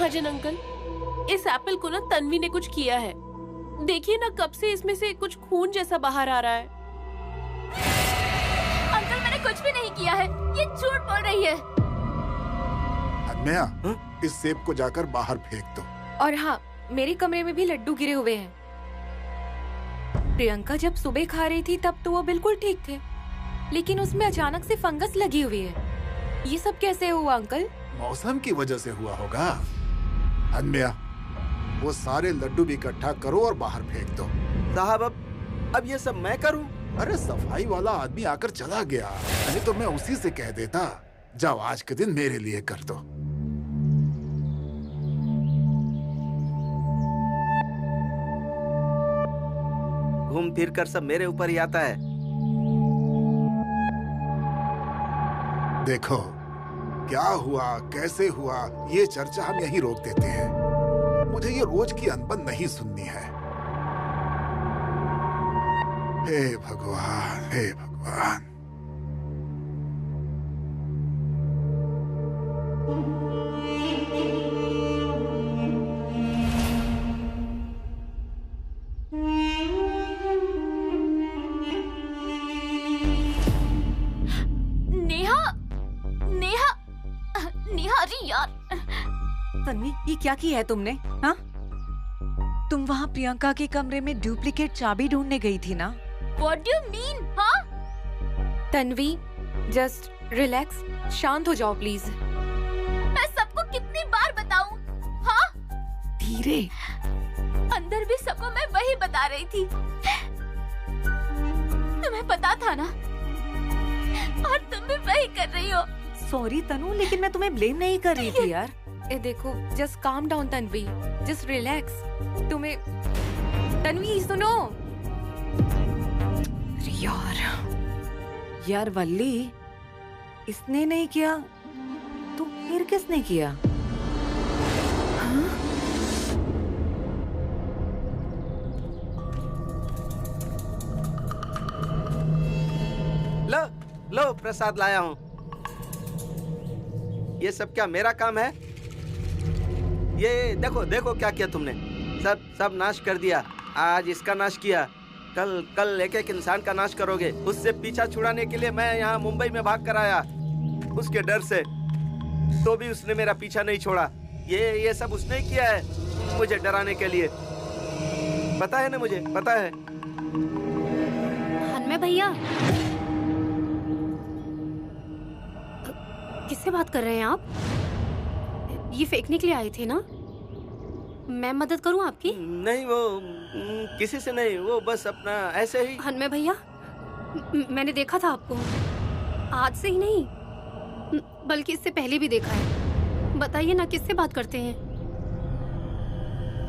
महाजन uncle, इस Apple को ना तन्वी ने कुछ किया है। देखिए ना, कब से इसमें से कुछ खून जैसा बाहर आ रहा है। अंकल मैंने कुछ भी नहीं किया है, ये झूठ बोल रही है। अनमया, इस सेब को जाकर बाहर फेंक दो। और हाँ, मेरे कमरे में भी लड्डू गिरे हुए हैं। प्रियंका जब सुबह खा रही थी तब तो वो बिल्कुल ठीक थे, लेकिन उसमें अचानक से फंगस लगी हुई है। ये सब कैसे हुआ अंकल? मौसम की वजह से हुआ होगा। अनमया, वो सारे लड्डू भी इकट्ठा करो और बाहर फेंक दो। साहब अब ये सब मैं करूं? अरे सफाई वाला आदमी आकर चला गया, नहीं तो मैं उसी से कह देता। जाओ, आज के दिन मेरे लिए कर दो। घूम फिर कर सब मेरे ऊपर ही आता है। देखो क्या हुआ, कैसे हुआ, ये चर्चा हम यहीं रोक देते हैं। मुझे ये रोज की अनबन नहीं सुननी है। हे भगवान, हे भगवान। तन्वी, ये क्या किया है तुमने? हाँ, तुम वहाँ प्रियंका के कमरे में डुप्लीकेट चाबी ढूंढने गई थी ना? What do you mean? हाँ? तन्वी, जस्ट रिलैक्स, शांत हो जाओ प्लीज। मैं सबको कितनी बार बताऊं? हाँ? धीरे। अंदर भी सबको मैं वही बता रही थी। तुम्हें पता था ना? और तुम भी वही कर रही हो। सॉरी तनु, लेकिन मैं तुम्हें ब्लेम नहीं कर रही थी यार। ए देखो, just calm down Tanvi, just relax. तुम्हें तन्वी सुनो। यार वल्ली, इसने नहीं किया तो फिर किसने किया? हाँ? लो लो, प्रसाद लाया हूँ। ये सब क्या मेरा काम है? ये देखो देखो क्या किया तुमने। सब नाश कर दिया। आज इसका नाश किया, कल एक एक इंसान का नाश करोगे। उससे पीछा छुड़ाने के लिए मैं यहाँ मुंबई में भाग कर आया, उसके डर से। तो भी उसने मेरा पीछा नहीं छोड़ा। ये सब उसने किया है मुझे डराने के लिए। पता है ना, मुझे पता है। हन्मे भैया, किससे बात कर रहे हैं आप? ये फेंकने के लिए आए थे ना? मैं मदद करूं आपकी? नहीं, वो किसी से नहीं, वो बस अपना ऐसे ही। हन्मे भैया, मैंने देखा था आपको, आज से ही नहीं बल्कि इससे पहले भी देखा है। बताइए ना, किससे बात करते हैं?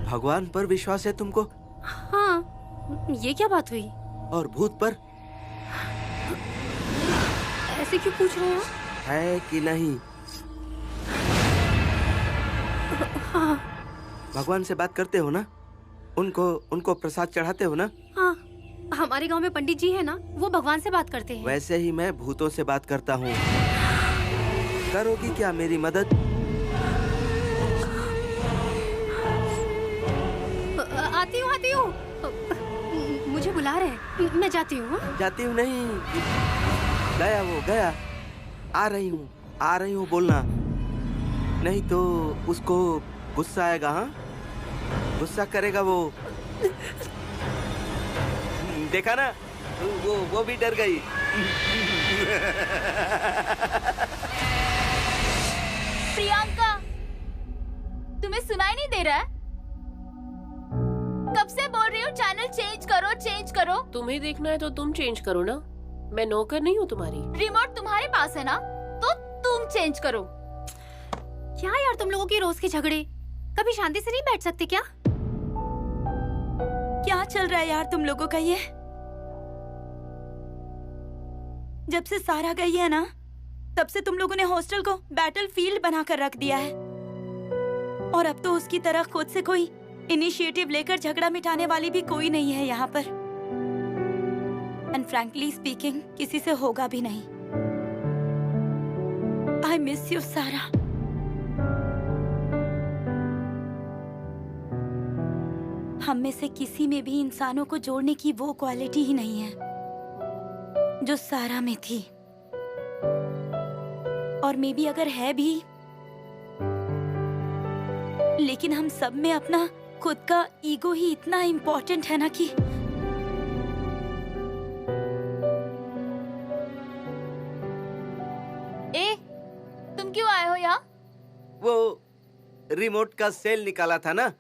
भगवान पर विश्वास है तुमको? हाँ, ये क्या बात हुई? और भूत पर? ऐसे क्यों पूछ रहे हैं? है कि नहीं? हाँ। भगवान से बात करते हो ना? उनको प्रसाद चढ़ाते हो ना? हाँ, हमारे गांव में पंडित जी है ना, वो भगवान से बात करते हैं। वैसे ही मैं भूतों से बात करता हूँ। करोगी क्या मेरी मदद? आती हूँ। मुझे बुला रहे हैं, मैं जाती हूँ। जाती हूँ नहीं, गया वो गया। आ रही हूँ बोलना, नहीं तो उसको गुस्सा आएगा। हाँ, गुस्सा करेगा वो। देखा ना, वो भी डर गई। प्रियंका, तुम्हें सुनाई नहीं दे रहा है? कब से बोल रही हूँ चैनल चेंज करो। तुम्हें देखना है तो तुम चेंज करो ना, मैं नौकर नहीं हूँ तुम्हारी। रिमोट तुम्हारे पास है ना, तो तुम चेंज करो। क्या यार, तुम लोगों के रोज के झगड़े, कभी शांति से नहीं बैठ सकते क्या? क्या चल रहा है यार तुम लोगों का ये? जब से सारा गई है ना, तब से तुम लोगों ने हॉस्टल को बैटल फील्ड बनाकर रख दिया है। और अब तो उसकी तरह खुद से कोई इनिशिएटिव लेकर झगड़ा मिटाने वाली भी कोई नहीं है यहाँ पर। एंड फ्रैंकली स्पीकिंग, किसी से होगा भी नहीं। आई मिस यू सारा। हम में से किसी में भी इंसानों को जोड़ने की वो क्वालिटी ही नहीं है जो सारा में थी। और मे भी अगर है भी, लेकिन हम सब में अपना खुद का ईगो ही इतना इम्पोर्टेंट है ना कि तुम क्यों आए हो यहाँ? वो रिमोट का सेल निकाला था ना,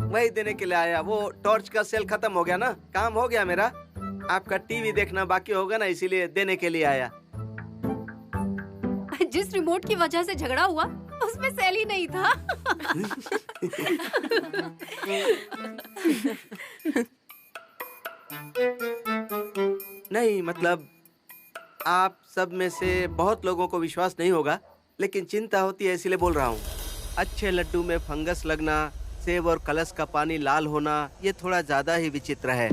वही देने के लिए आया। वो टॉर्च का सेल खत्म हो गया ना, काम हो गया मेरा। आपका टीवी देखना बाकी होगा ना, इसीलिए देने के लिए आया। जिस रिमोट की वजह से झगड़ा हुआ उसमें सेल ही नहीं था। नहीं मतलब आप सब में से बहुत लोगों को विश्वास नहीं होगा, लेकिन चिंता होती है इसीलिए बोल रहा हूँ। अच्छे लड्डू में फंगस लगना, सेब और कलश का पानी लाल होना, ये थोड़ा ज्यादा ही विचित्र है।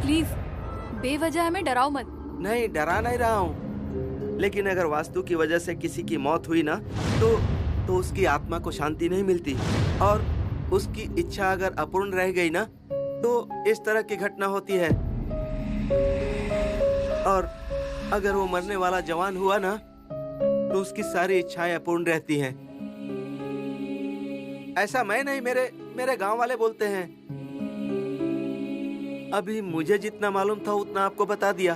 प्लीज बेवजह हमें डराओ मत। नहीं, डरा नहीं रहा हूँ, लेकिन अगर वास्तु की वजह से किसी की मौत हुई ना, तो उसकी आत्मा को शांति नहीं मिलती, और उसकी इच्छा अगर अपूर्ण रह गई ना, तो इस तरह की घटना होती है। और अगर वो मरने वाला जवान हुआ ना, तो उसकी सारी इच्छाएं अपूर्ण रहती हैं। ऐसा मैं नहीं, मेरे गांव वाले बोलते हैं। अभी मुझे जितना मालूम था उतना आपको बता दिया।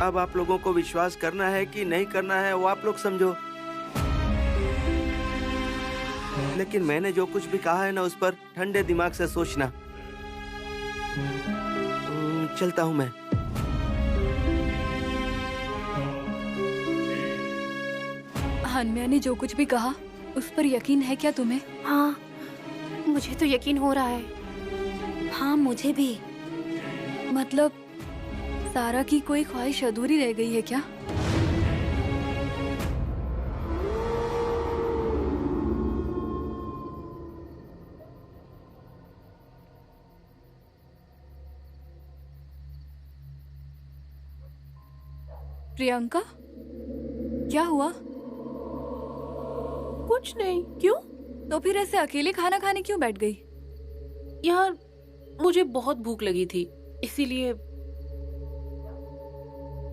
अब आप लोगों को विश्वास करना है कि नहीं करना है वो आप लोग समझो। लेकिन मैंने जो कुछ भी कहा है ना, उस पर ठंडे दिमाग से सोचना। चलता हूँ मैं। हनम्या ने जो कुछ भी कहा उस पर यकीन है क्या तुम्हें? हाँ, मुझे तो यकीन हो रहा है। हाँ, मुझे भी। मतलब सारा की कोई ख्वाहिश अधूरी रह गई है क्या? प्रियंका, क्या हुआ? कुछ नहीं। क्यों? तो फिर ऐसे अकेले खाना खाने क्यों बैठ गई? यार मुझे बहुत भूख लगी थी, इसीलिए।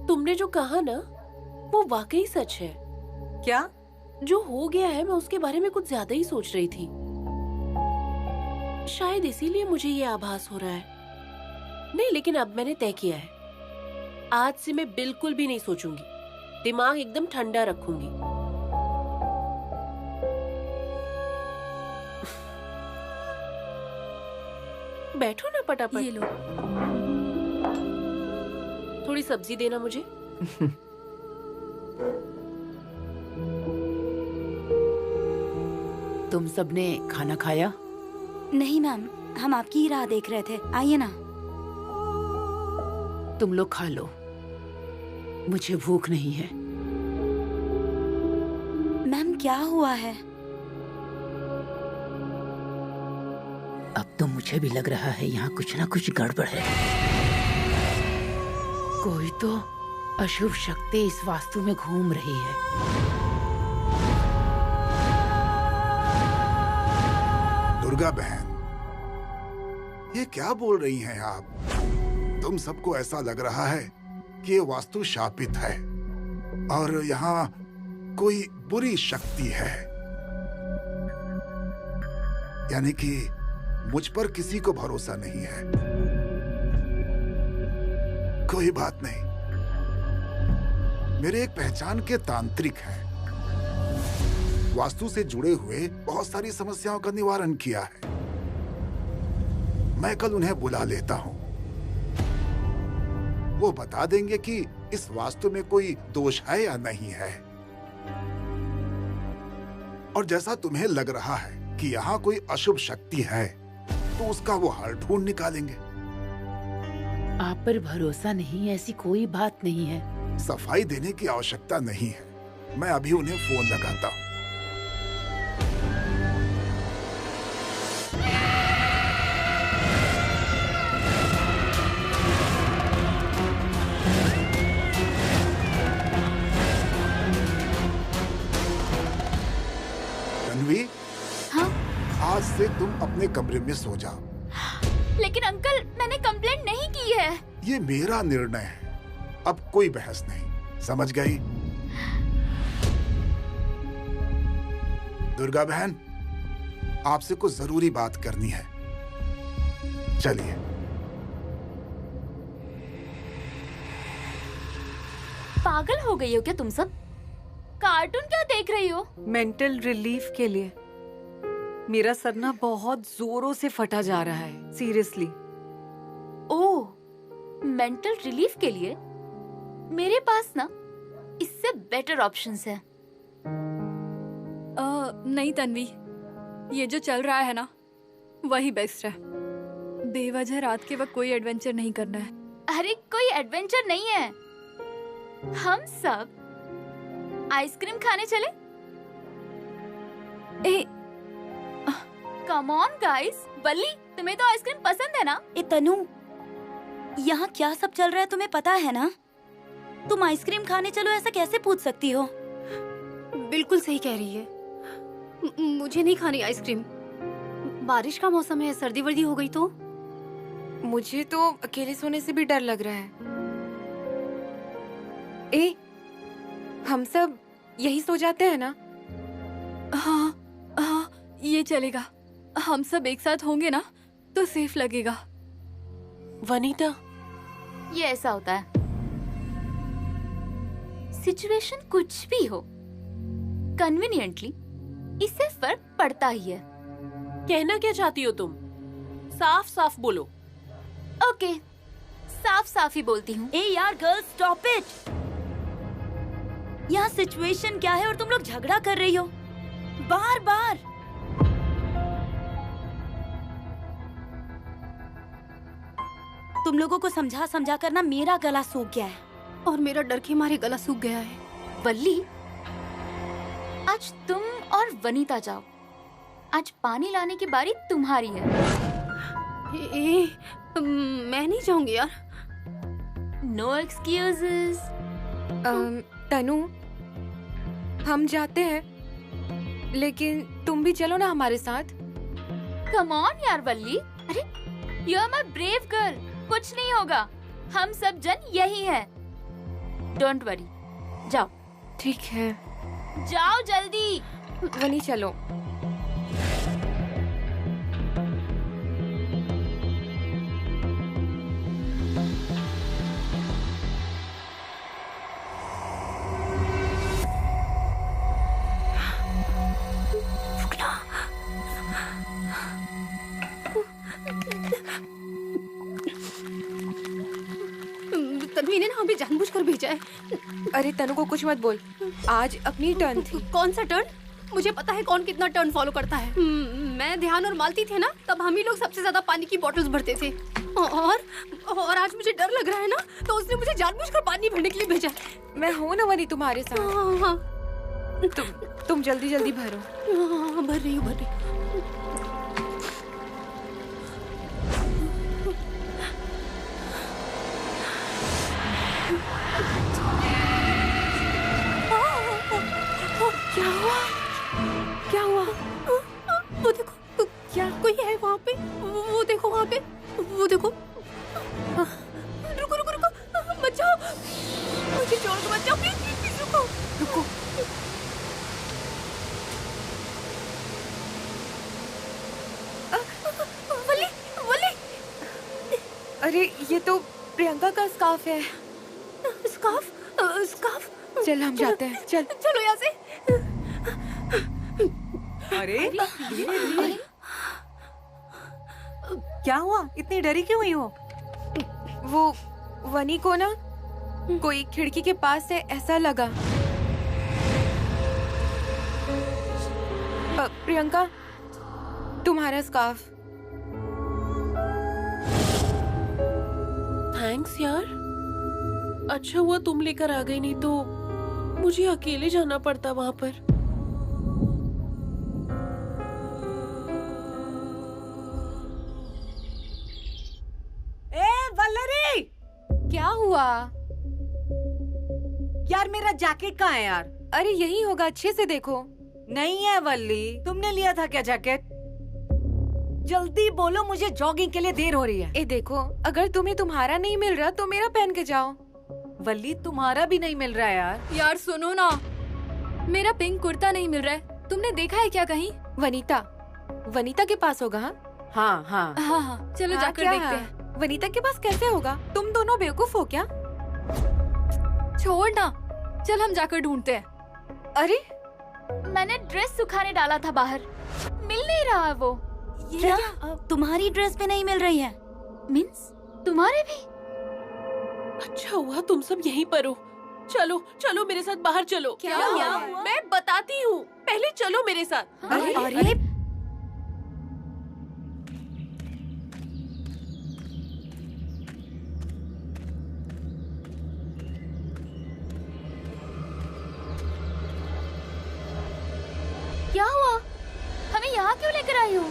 तुमने जो कहा ना वो वाकई सच है। क्या? जो हो गया है मैं उसके बारे में कुछ ज्यादा ही सोच रही थी। शायद इसीलिए मुझे ये आभास हो रहा है। नहीं, लेकिन अब मैंने तय किया है, आज से मैं बिल्कुल भी नहीं सोचूंगी, दिमाग एकदम ठंडा रखूंगी। बैठो ना पटापट। ये लो। थोड़ी सब्जी देना मुझे। तुम सबने खाना खाया? नहीं मैम, हम आपकी ही राह देख रहे थे। आइए ना। तुम लोग खा लो, मुझे भूख नहीं है। मैम क्या हुआ है? अब तो मुझे भी लग रहा है यहाँ कुछ ना कुछ गड़बड़ है। कोई तो अशुभ शक्ति इस वास्तु में घूम रही है। दुर्गा बहन, ये क्या बोल रही हैं आप? तुम सबको ऐसा लग रहा है कि ये वास्तु शापित है और यहाँ कोई बुरी शक्ति है, यानी कि मुझ पर किसी को भरोसा नहीं है। कोई बात नहीं, मेरे एक पहचान के तांत्रिक हैं, वास्तु से जुड़े हुए बहुत सारी समस्याओं का निवारण किया है। मैं कल उन्हें बुला लेता हूं। वो बता देंगे कि इस वास्तु में कोई दोष है या नहीं है। और जैसा तुम्हें लग रहा है कि यहाँ कोई अशुभ शक्ति है, तो उसका वो हल ढूंढ निकालेंगे। आप पर भरोसा नहीं, ऐसी कोई बात नहीं है। सफाई देने की आवश्यकता नहीं है। मैं अभी उन्हें फोन लगाता हूँ। तन्वी, हाँ? आज से तुम अपने कमरे में सो जाओ। लेकिन अंकल, मैंने कंप्लेंट नहीं की है। ये मेरा निर्णय है, अब कोई बहस नहीं, समझ गई? दुर्गा बहन, आपसे कुछ जरूरी बात करनी है। चलिए। पागल हो गई हो क्या तुम सब? कार्टून क्या देख रही हो? मेंटल रिलीफ के लिए। मेरा सर ना बहुत जोरों से फटा जा रहा है, सीरियसली। ओह, मेंटल रिलीफ के लिए मेरे पास ना इससे बेटर ऑप्शंस है। नहीं तन्वी, ये जो चल रहा है ना वही बेस्ट है। बेवजह रात के वक्त कोई एडवेंचर नहीं करना है। अरे कोई एडवेंचर नहीं है, हम सब आइसक्रीम खाने चले। कम ऑन गाइस, बल्ली तुम्हें तो आइसक्रीम पसंद है ना? तनु, यहाँ क्या सब चल रहा है तुम्हें पता है ना? तुम आइसक्रीम खाने चलो ऐसा कैसे पूछ सकती हो? बिल्कुल सही कह रही है। मुझे नहीं खानी आइसक्रीम। बारिश का मौसम है, सर्दी वर्दी हो गई तो। मुझे तो अकेले सोने से भी डर लग रहा है। हम सब यही सो जाते हैं ना? हाँ, ये चलेगा। हम सब एक साथ होंगे ना तो सेफ लगेगा। वनीता, ये ऐसा होता है, सिचुएशन कुछ भी हो, कन्वीनियंटली इससे फर्क पड़ता ही है। कहना क्या चाहती हो तुम? साफ साफ बोलो। ओके, साफ साफ ही बोलती हूँ। यार गर्ल्स, स्टॉप इट। यहाँ सिचुएशन क्या है और तुम लोग झगड़ा कर रही हो बार बार। तुम लोगों को समझा समझा कर ना मेरा गला सूख गया है। और मेरा डर के मारे गला सूख गया है। वल्ली, आज तुम और वनीता जाओ। आज पानी लाने की बारी तुम्हारी है। मैं नहीं जाऊंगी यार। No excuses. तनु, हम जाते हैं, लेकिन तुम भी चलो ना हमारे साथ। कम ऑन यार वल्ली। अरे you are my brave girl, कुछ नहीं होगा। हम सब जन यही हैं। डोंट वरी, जाओ। ठीक है, जाओ जल्दी। वनी चलो। तन्वी ने ना हमें जानबूझकर भेजा है। अरे तनु को कुछ मत बोल, आज अपनी टर्न थी। कौन सा टर्न? मुझे पता है कौन कितना टर्न फॉलो करता है। मैं, ध्यान और मालती थे ना, तब हम ही लोग सबसे ज्यादा पानी की बोतल्स भरते थे। और आज मुझे डर लग रहा है ना, तो उसने मुझे जानबूझकर पानी भरने के लिए भेजा। मैं हूँ ना वनी तुम्हारे साथ। हाँ, तुम जल्दी जल्दी भरो। हाँ, भर रही हूँ, भर रही हूँ। क्या हुआ? क्या हुआ? वो देखो, क्या कोई है वहाँ पे? वो देखो वहाँ पे, वो देखो। रुको रुको रुको, मत जाओ, मुझे छोड़ दो, मत जाओ, प्लीज प्लीज रुको रुको। वली वली। अरे ये तो प्रियंका का स्कार्फ है। स्कार्फ? स्कार्फ? चल हम जाते हैं, चल। चलो यहाँ से। अरे क्या हुआ? इतनी डरी क्यों हुई हो? वो वनी को ना कोई खिड़की के पास से ऐसा लगा। प्रियंका, तुम्हारा स्कार्फ। थैंक्स यार। अच्छा हुआ तुम लेकर आ गई, नहीं तो मुझे अकेले जाना पड़ता वहाँ पर। वल्लरी, क्या हुआ? यार मेरा जैकेट कहाँ है यार? अरे यही होगा, अच्छे से देखो। नहीं है वल्ली, तुमने लिया था क्या जैकेट? जल्दी बोलो, मुझे जॉगिंग के लिए देर हो रही है। ए देखो, अगर तुम्हें तुम्हारा नहीं मिल रहा तो मेरा पहन के जाओ। वल्ली तुम्हारा भी नहीं मिल रहा है यार। यार सुनो ना, मेरा पिंक कुर्ता नहीं मिल रहा है, तुमने देखा है क्या कहीं? वनीता के पास होगा। हाँ हाँ हाँ हाँ, चलो जाकर क्या देखते है? हैं। वनीता के पास कैसे होगा? तुम दोनों बेवकूफ हो क्या? छोड़ ना, चल हम जाकर ढूंढते हैं। अरे मैंने ड्रेस सुखाने डाला था बाहर, मिल नहीं रहा है वो। क्या तुम्हारी ड्रेस भी नहीं मिल रही है? मीन्स तुम्हारे भी? अच्छा हुआ तुम सब यहीं पर हो। चलो चलो मेरे साथ बाहर चलो। क्या हुआ? मैं बताती हूँ, पहले चलो मेरे साथ। अरे क्या हुआ? हमें यहाँ क्यों लेकर आई हो?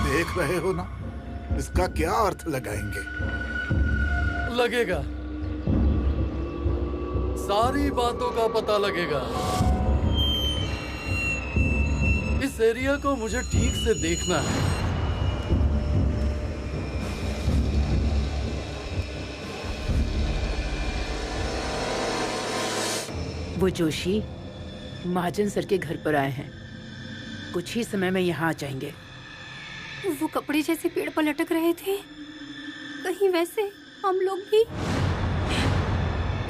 देख रहे हो ना, इसका क्या अर्थ लगाएंगे? लगेगा, सारी बातों का पता लगेगा। इस एरिया को मुझे ठीक से देखना है। वो जोशी महाजन सर के घर पर आए हैं, कुछ ही समय में यहाँ आ जाएंगे। वो कपड़े जैसे पेड़ पर लटक रहे थे, कहीं वैसे हम लोग भी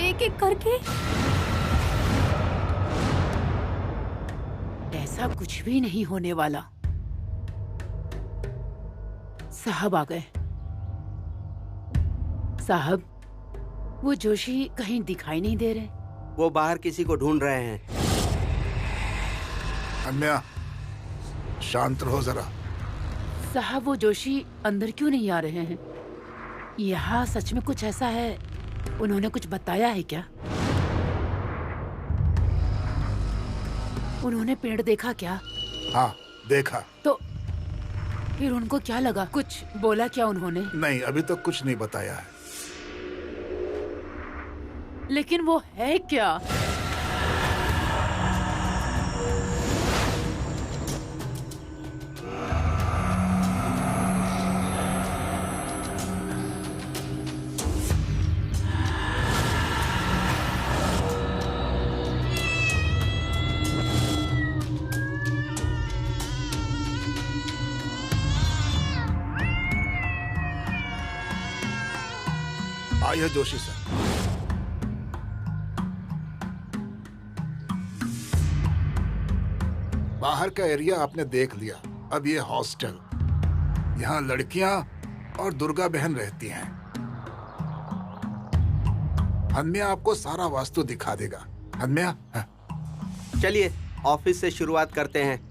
एक एक करके। ऐसा कुछ भी नहीं होने वाला। साहब आ गए। साहब, वो जोशी कहीं दिखाई नहीं दे रहे। वो बाहर किसी को ढूंढ रहे हैं। अन्या, शांत रहो जरा। साहब, वो जोशी अंदर क्यों नहीं आ रहे हैं? यहाँ सच में कुछ ऐसा है? उन्होंने कुछ बताया है क्या? उन्होंने पेड़ देखा क्या? हाँ, देखा। तो फिर उनको क्या लगा? कुछ बोला क्या उन्होंने? नहीं, अभी तक कुछ नहीं बताया है। लेकिन वो है क्या? आइए जोशी सर। बाहर का एरिया आपने देख लिया। अब ये हॉस्टल, यहाँ लड़कियां और दुर्गा बहन रहती हैं। हन्म्या आपको सारा वास्तु दिखा देगा। हन्म्या, चलिए ऑफिस से शुरुआत करते हैं।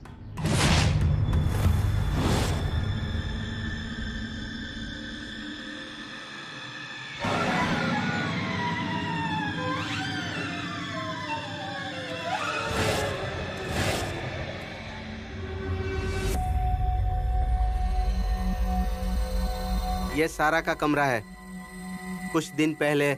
ये सारा का कमरा है। कुछ दिन पहले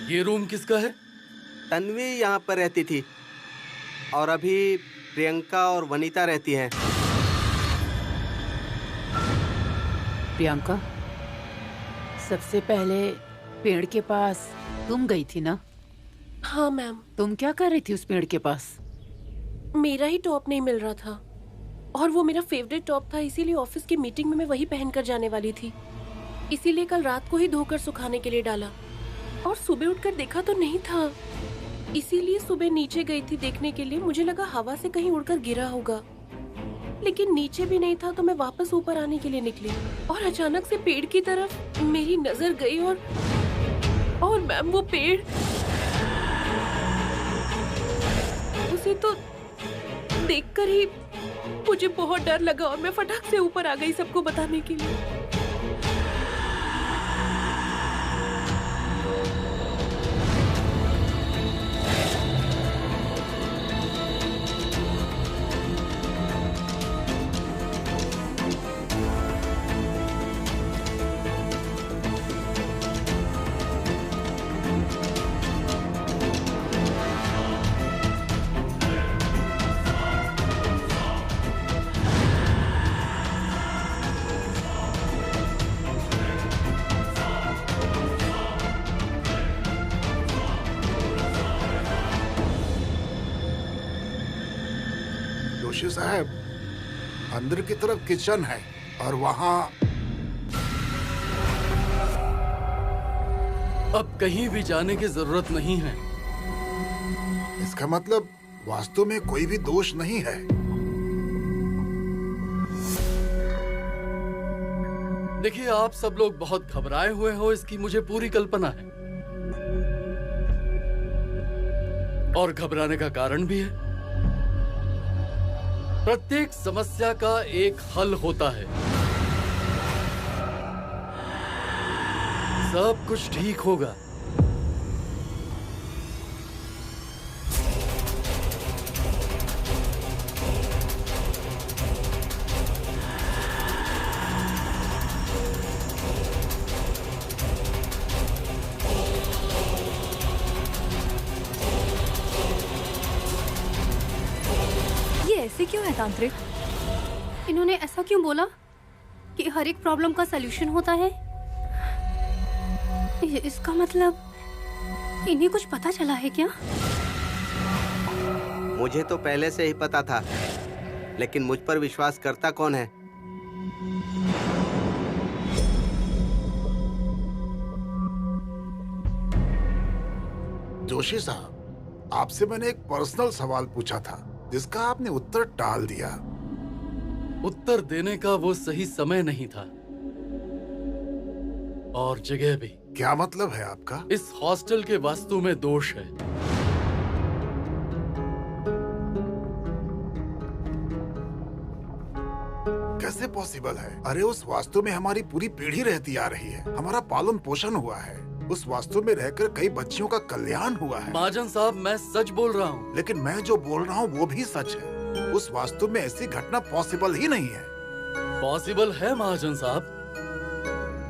ये रूम किसका है? तन्वी यहाँ पर रहती थी और अभी प्रियंका और वनीता रहती हैं। प्रियंका, सबसे पहले पेड़ के पास तुम गई थी ना? हाँ मैम। तुम क्या कर रही थी उस पेड़ के पास? मेरा ही टॉप नहीं मिल रहा था और वो मेरा फेवरेट टॉप था, इसीलिए ऑफिस की मीटिंग में मैं वही पहनकर जाने वाली थी। इसीलिए कल रात को ही धोकर सुखाने के लिए डाला और सुबह उठकर देखा तो नहीं था। इसीलिए सुबह नीचे गई थी देखने के लिए। मुझे लगा हवा से कहीं उड़कर गिरा होगा, लेकिन नीचे भी नहीं था तो मैं वापस ऊपर आने के लिए निकली और अचानक से पेड़ की तरफ मेरी नजर गई और मैम वो पेड़, उसे तो देखकर ही मुझे बहुत डर लगा और मैं फटाक से ऊपर आ गई सबको बताने के लिए। जोशी साहब, अंदर की तरफ किचन है और वहाँ अब कहीं भी जाने की जरूरत नहीं है। इसका मतलब वास्तु में कोई भी दोष नहीं है। देखिए, आप सब लोग बहुत घबराए हुए हो, इसकी मुझे पूरी कल्पना है और घबराने का कारण भी है। प्रत्येक समस्या का एक हल होता है। सब कुछ ठीक होगा। ऐसे क्यों है तांत्रिक? इन्होंने ऐसा क्यों बोला कि हर एक प्रॉब्लम का सलूशन होता है? इसका मतलब इन्हें कुछ पता चला है क्या? मुझे तो पहले से ही पता था, लेकिन मुझ पर विश्वास करता कौन है? जोशी साहब, आपसे मैंने एक पर्सनल सवाल पूछा था जिसका आपने उत्तर टाल दिया। उत्तर देने का वो सही समय नहीं था और जगह भी। क्या मतलब है आपका? इस हॉस्टल के वास्तु में दोष है। कैसे पॉसिबल है? अरे उस वास्तु में हमारी पूरी पीढ़ी रहती आ रही है, हमारा पालन पोषण हुआ है, उस वास्तु में रहकर कई बच्चियों का कल्याण हुआ है। महाजन साहब, मैं सच बोल रहा हूँ। लेकिन मैं जो बोल रहा हूँ वो भी सच है। उस वास्तु में ऐसी घटना पॉसिबल ही नहीं है। पॉसिबल है महाजन साहब।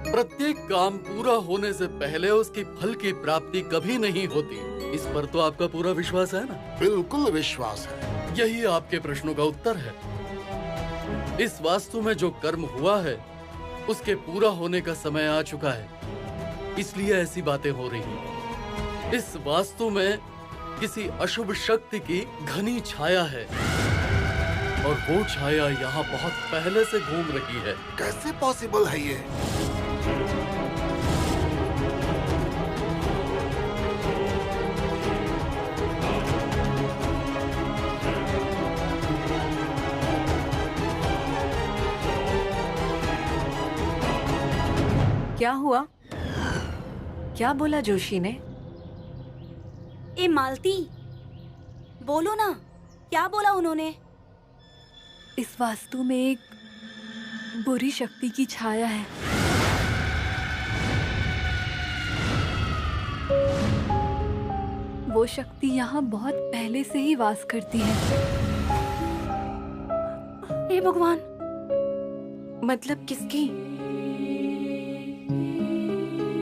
प्रत्येक काम पूरा होने से पहले उसकी फल की प्राप्ति कभी नहीं होती। इस पर तो आपका पूरा विश्वास है ना? बिल्कुल विश्वास है। यही आपके प्रश्नों का उत्तर है। इस वास्तु में जो कर्म हुआ है उसके पूरा होने का समय आ चुका है, इसलिए ऐसी बातें हो रही हैं। इस वास्तु में किसी अशुभ शक्ति की घनी छाया है और वो छाया यहाँ बहुत पहले से घूम रही है। कैसे पॉसिबल है ये? क्या हुआ? क्या बोला जोशी ने? ए मालती, बोलो ना, क्या बोला उन्होंने? इस वास्तु में एक बुरी शक्ति की छाया है। वो शक्ति यहाँ बहुत पहले से ही वास करती है। हे भगवान! मतलब किसकी?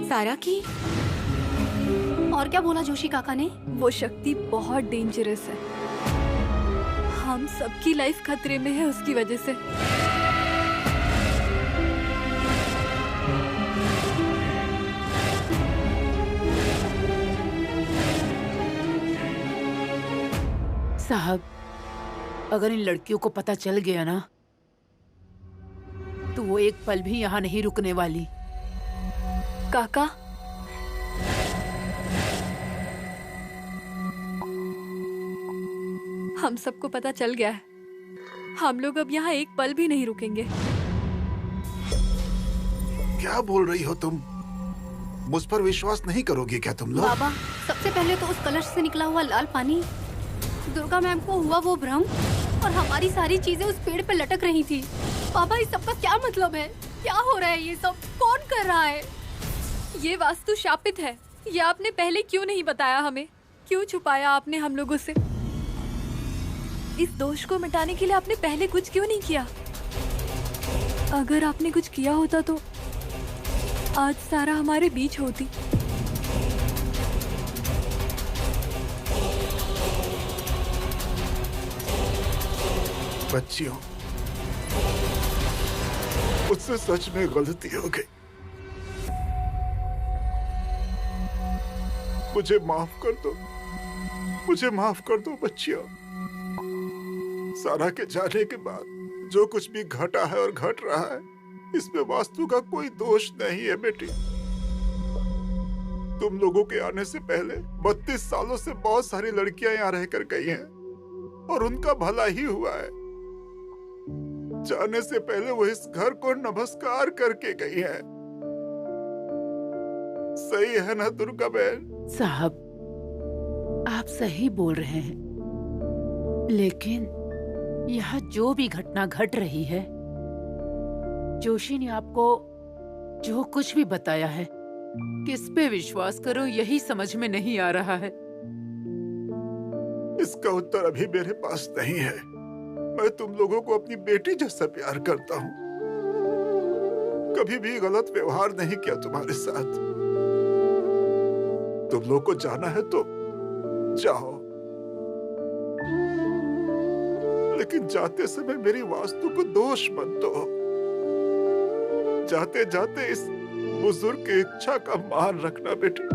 सारा की? और क्या बोला जोशी काका ने? वो शक्ति बहुत डेंजरस है। हम सबकी लाइफ खतरे में है उसकी वजह से। साहब, अगर इन लड़कियों को पता चल गया ना तो वो एक पल भी यहाँ नहीं रुकने वाली। काका, हम सबको पता चल गया है। हम लोग अब यहाँ एक पल भी नहीं रुकेंगे। क्या बोल रही हो तुम? मुझ पर विश्वास नहीं करोगी क्या तुम लोग? बाबा, सबसे पहले तो उस कलश से निकला हुआ लाल पानी, दुर्गा मैम को हुआ वो भ्रम, और हमारी सारी चीजें उस पेड़ पे लटक रही थी। बाबा, इस सबका क्या मतलब है? क्या हो रहा है? ये सब कौन कर रहा है? ये वास्तु शापित है। ये आपने पहले क्यों नहीं बताया हमें? क्यों छुपाया आपने हम लोगों से? इस दोष को मिटाने के लिए आपने पहले कुछ क्यों नहीं किया? अगर आपने कुछ किया होता तो आज सारा हमारे बीच होती। बच्चियों, मुझसे सच में गलती हो गई। मुझे माफ कर दो, मुझे माफ कर दो बच्चियों। सारा के जाने के बाद जो कुछ भी घटा है और घट रहा है, इसमें वास्तु का कोई दोष नहीं है बेटी। तुम लोगों के आने से पहले 32 सालों से बहुत सारी लड़कियां यहाँ रहकर गई हैं और उनका भला ही हुआ है। जाने से पहले वो इस घर को नमस्कार करके गई है। सही है ना दुर्गा बहन? साहब, आप सही बोल रहे हैं, लेकिन यहाँ जो भी घटना घट रही है, जोशी ने आपको जो कुछ भी बताया है, किस पे विश्वास करूं यही समझ में नहीं आ रहा है। इसका उत्तर अभी मेरे पास नहीं है। मैं तुम लोगों को अपनी बेटी जैसा प्यार करता हूँ। कभी भी गलत व्यवहार नहीं किया तुम्हारे साथ। तुम लोग को जाना है तो जाओ, लेकिन जाते समय मेरी वास्तु को दोष मत दो। जाते जाते इस बुजुर्ग की इच्छा का मान रखना बेटी।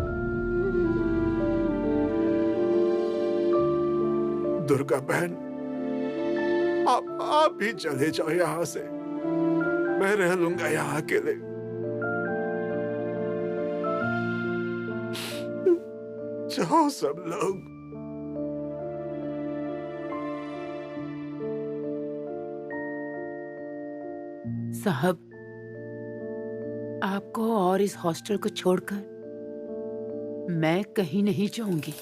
दुर्गा बहन, आप भी चले जाओ यहाँ से। मैं रह लूंगा यहाँ अकेले। जाओ सब लोग। साहब, आपको और इस हॉस्टल को छोड़कर मैं कहीं नहीं जाऊंगी।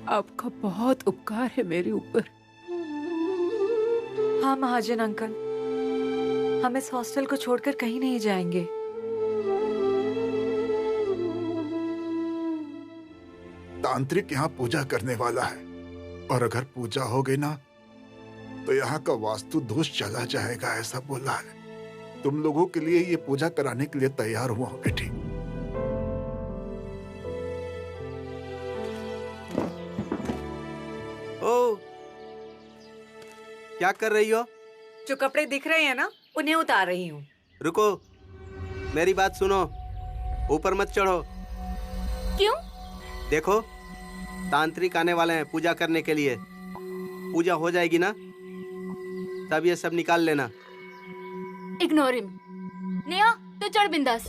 आपका बहुत उपकार है मेरे ऊपर। हाँ महाजन अंकल, हम इस हॉस्टल को छोड़कर कहीं नहीं जाएंगे। तांत्रिक यहाँ पूजा करने वाला है, और अगर पूजा हो गई ना तो यहाँ का वास्तु दोष चला जाएगा, ऐसा बोला है। तुम लोगों के लिए ये पूजा कराने के लिए तैयार हुआ हूँ बेटी। ओ, क्या कर रही हो? जो कपड़े दिख रहे हैं ना, उन्हें उतार रही हूँ। रुको, मेरी बात सुनो, ऊपर मत चढ़ो। क्यों? देखो, तांत्रिक आने वाले हैं पूजा करने के लिए। पूजा हो जाएगी ना, तब ये सब निकाल लेना। Ignore him. नेहा, तो चढ़ बिंदास।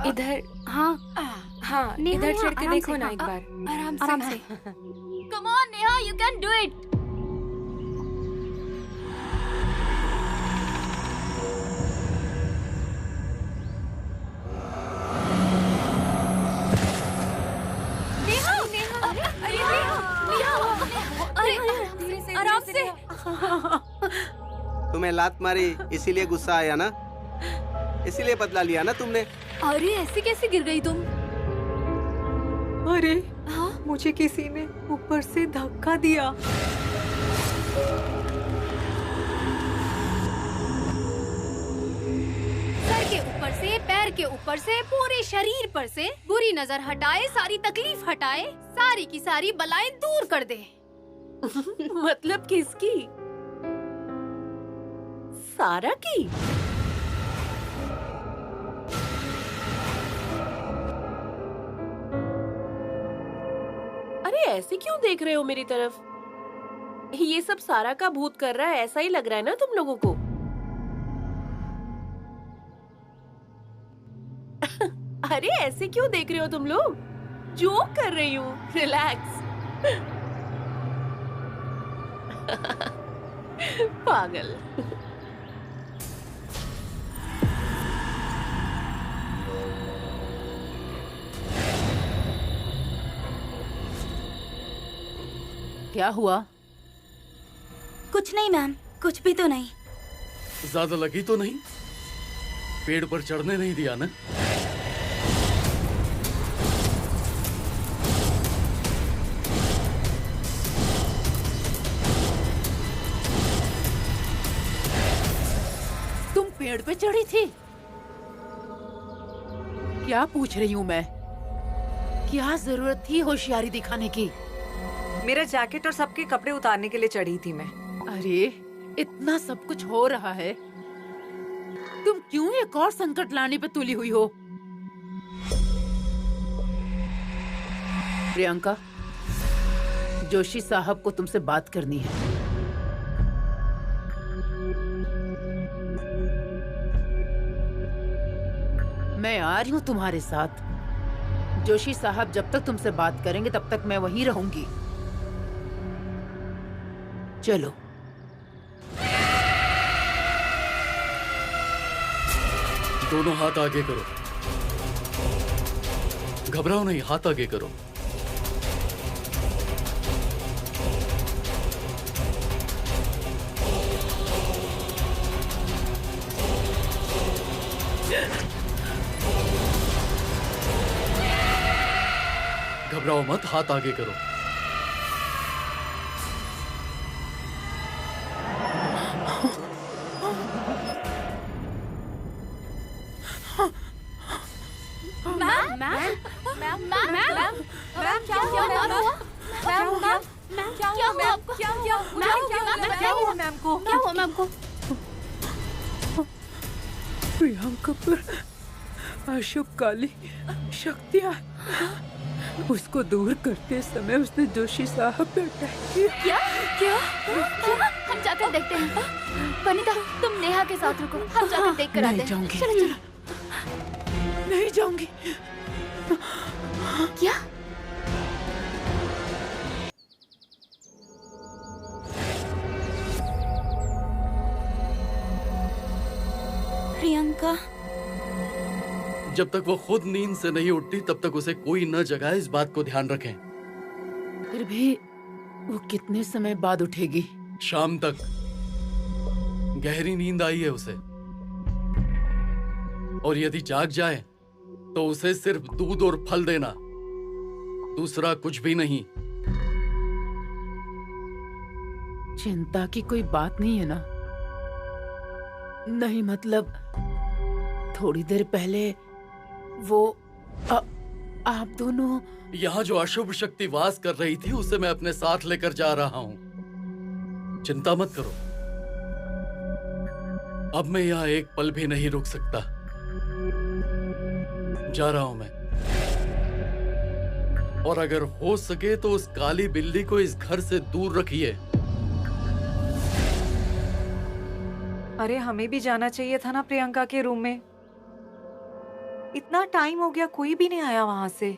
इधर हाँ हाँ, नेहा, इधर नेहा, चढ़ के आराम देखो से, ना हाँ, एक बार। आराम से। Come on Neha, you can do it. आराम से। तुम्हें लात मारी इसीलिए गुस्सा आया ना, इसीलिए बदला लिया ना तुमने। अरे ऐसे कैसे गिर गई तुम? अरे हाँ? मुझे किसी ने ऊपर से धक्का दिया। सर के ऊपर से, पैर के ऊपर से, पूरे शरीर पर से बुरी नजर हटाए, सारी तकलीफ हटाए, सारी की सारी बलाएं दूर कर दे। मतलब किसकी? सारा की? अरे ऐसे क्यों देख रहे हो मेरी तरफ? ये सब सारा का भूत कर रहा है, ऐसा ही लग रहा है ना तुम लोगों को? अरे ऐसे क्यों देख रहे हो तुम लोग? जोक कर रही हूँ, रिलैक्स। पागल। क्या हुआ? कुछ नहीं मैम, कुछ भी तो नहीं। ज्यादा लगी तो नहीं? पेड़ पर चढ़ने नहीं दिया ना? तुम पेड़ पे चढ़ी थी? क्या पूछ रही हूँ मैं? क्या जरूरत थी होशियारी दिखाने की? मेरा जैकेट और सबके कपड़े उतारने के लिए चढ़ी थी मैं। अरे इतना सब कुछ हो रहा है, तुम क्यों एक और संकट लाने पे तुली हुई हो? प्रियंका, जोशी साहब को तुमसे बात करनी है। मैं आ रही हूँ तुम्हारे साथ। जोशी साहब जब तक तुमसे बात करेंगे तब तक मैं वहीं रहूंगी। चलो। दोनों हाथ आगे करो। घबराओ नहीं, हाथ आगे करो। घबराओ मत, हाथ आगे करो। प्रियंका पर अशुभ काली शक्तियाँ, उसको दूर करते समय उसने जोशी साहब पे अटैक किया। क्या? क्या? हम जाकर देखते हैं। वनिता, तुम नेहा के साथ रुको, हम जाकर देख कर आते हैं। जाऊंगी। चलो चलो। नहीं जाऊंगी। क्या? प्रियंका, जब तक वो खुद नींद से नहीं उठती तब तक उसे कोई न जगाए, इस बात को ध्यान रखें। फिर भी वो कितने समय बाद उठेगी? शाम तक। गहरी नींद आई है उसे, और यदि जाग जाए तो उसे सिर्फ दूध और फल देना, दूसरा कुछ भी नहीं। चिंता की कोई बात नहीं है ना? नहीं, मतलब थोड़ी देर पहले वो आप दोनों यहाँ जो अशुभ शक्ति वास कर रही थी उसे मैं अपने साथ लेकर जा रहा हूँ। चिंता मत करो, अब मैं यहाँ एक पल भी नहीं रुक सकता। जा रहा हूँ मैं, और अगर हो सके तो उस काली बिल्ली को इस घर से दूर रखिए। अरे हमें भी जाना चाहिए था ना प्रियंका के रूम में। इतना टाइम हो गया, कोई भी नहीं आया वहाँ से।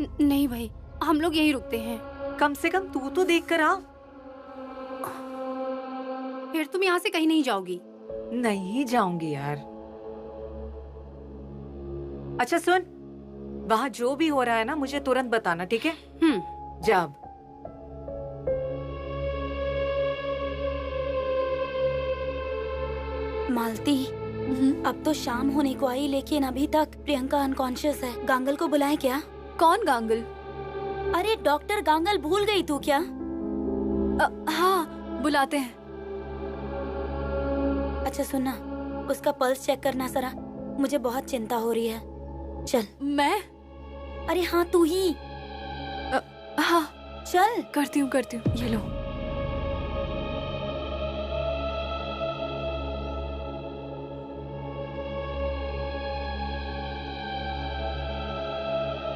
नहीं भाई, हम लोग यहीं रुकते हैं। कम से कम तू तो देख कर आ। फिर तुम यहाँ से कहीं नहीं जाओगी? नहीं जाऊंगी यार। अच्छा सुन, वहाँ जो भी हो रहा है ना मुझे तुरंत बताना, ठीक है? जा अब। मालती, अब तो शाम होने को आई लेकिन अभी तक प्रियंका अनकॉन्शियस है। गांगल को बुलाएं क्या? कौन गांगल? अरे डॉक्टर गांगल, भूल गई तू क्या? हाँ, बुलाते हैं। अच्छा सुनना, उसका पल्स चेक करना जरा, मुझे बहुत चिंता हो रही है। चल। मैं? अरे हाँ तू ही। हाँ चल। करती हूँ, ये लो।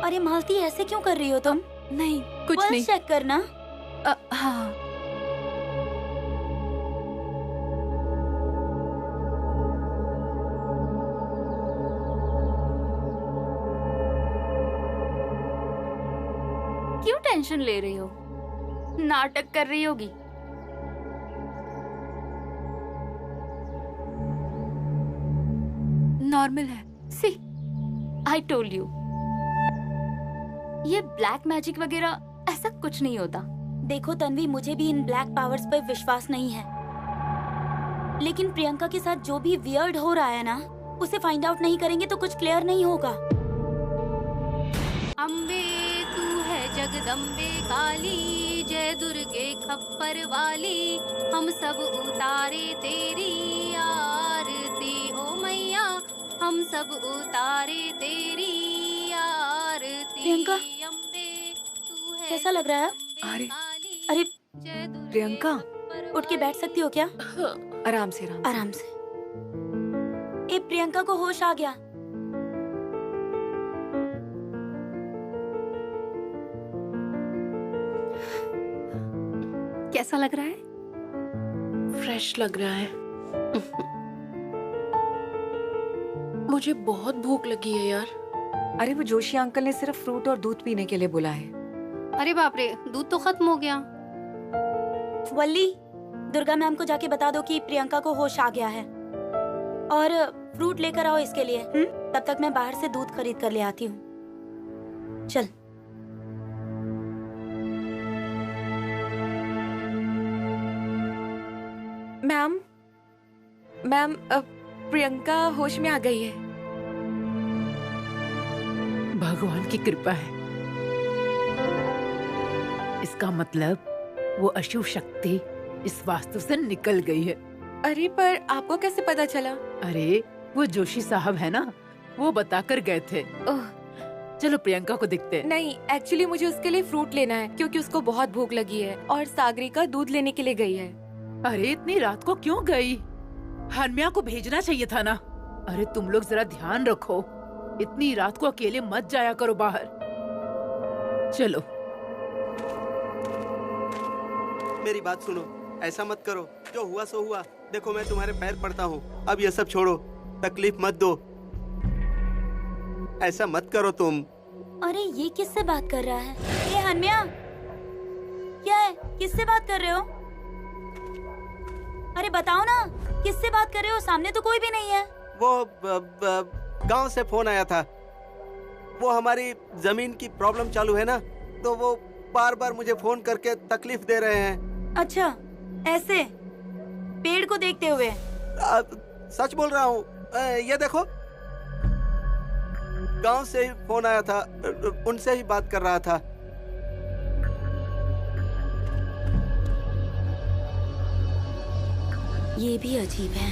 अरे मालती, ऐसे क्यों कर रही हो तुम? नहीं कुछ नहीं। चेक करना। हाँ। क्यों टेंशन ले रही हो? नाटक कर रही होगी। नॉर्मल है। सी, आई टोल्ड यू। ये ब्लैक मैजिक वगैरह ऐसा कुछ नहीं होता। देखो तन्वी, मुझे भी इन ब्लैक पावर्स पर विश्वास नहीं है, लेकिन प्रियंका के साथ जो भी वियर्ड हो रहा है ना, उसे फाइंड आउट नहीं करेंगे तो कुछ क्लियर नहीं होगा। अम्बे तू है जगदम्बे काली, जय दुर्गे खप्पर वाली, हम सब उतारे तेरी आरती ओ मैया, हम सब उतारे तेरी आरती। प्रियंका, कैसा लग रहा है? अरे प्रियंका, उठ के बैठ सकती हो क्या? आराम से आराम से। ए प्रियंका को होश आ गया। कैसा लग रहा है? फ्रेश लग रहा है। मुझे बहुत भूख लगी है यार। अरे वो जोशी अंकल ने सिर्फ फ्रूट और दूध पीने के लिए बुला है। अरे बाप रे, दूध तो खत्म हो गया। वल्ली, दुर्गा मैम को जाके बता दो कि प्रियंका को होश आ गया है, और फ्रूट लेकर आओ इसके लिए। तब तक मैं बाहर से दूध खरीद कर ले आती हूँ। चल। मैम प्रियंका होश में आ गई है। भगवान की कृपा है। इसका मतलब वो अशुभ शक्ति इस वास्तु से निकल गई है। अरे पर आपको कैसे पता चला? अरे वो जोशी साहब है ना, वो बताकर गए थे। चलो प्रियंका को दिखते हैं। नहीं, एक्चुअली मुझे उसके लिए फ्रूट लेना है क्योंकि उसको बहुत भूख लगी है, और सागरिका दूध लेने के लिए गई है। अरे इतनी रात को क्यों गई? हनम्या को भेजना चाहिए था ना। अरे तुम लोग जरा ध्यान रखो, इतनी रात को अकेले मत जाया करो बाहर। चलो। मेरी बात सुनो, ऐसा मत करो। जो हुआ सो हुआ। देखो मैं तुम्हारे पैर पड़ता हूँ, अब ये सब छोड़ो, तकलीफ मत दो। ऐसा मत करो तुम। अरे ये किससे बात कर रहा है? ये हनम्या, क्या है? किससे बात कर रहे हो? अरे बताओ ना, किससे बात कर रहे हो? सामने तो कोई भी नहीं है। वो गांव से फोन आया था। वो हमारी जमीन की प्रॉब्लम चालू है ना, तो वो बार बार मुझे फोन करके तकलीफ दे रहे हैं। अच्छा, ऐसे पेड़ को देखते हुए? सच बोल रहा हूँ। ये देखो, गांव से ही फोन आया था, उनसे ही बात कर रहा था। ये भी अजीब है।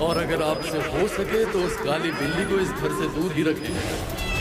और अगर आपसे हो सके तो उस काली बिल्ली को इस घर से दूर ही रखें।